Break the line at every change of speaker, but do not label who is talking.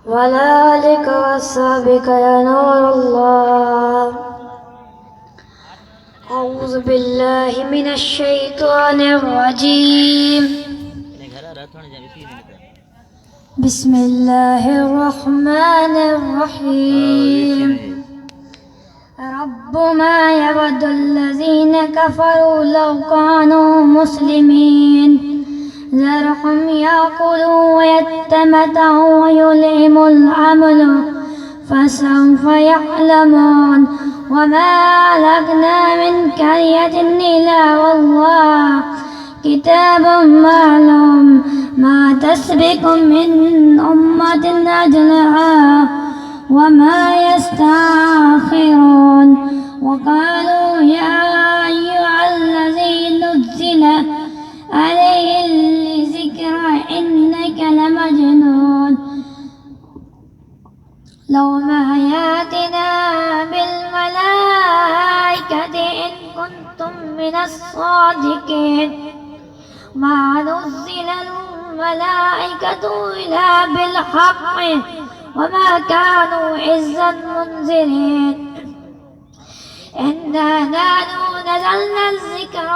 وعلى آلك وأصحابك يا نور الله. أعوذ بالله من الشيطان الرجيم. بسم الله الرحمن الرحيم. رب ما يود الذين كفروا لو كانوا مسلمين ذرهم يأكلوا ويتمتعوا ويلهموا الأمل فسوف يعلمون. وما أهلكنا من قرية إلا والله كتاب معلوم ما تسبق من أمة أجلها وما يستأخرون. وقالوا يا أيها الذي نزل عليه الذكر إنك لمجنون لو ما يأتنا بالملائكة إن كنتم من الصادقين. ما نزل الملائكة إلا بالحق وما كانوا عزا منزلين. إنا نحن نزلنا الذكر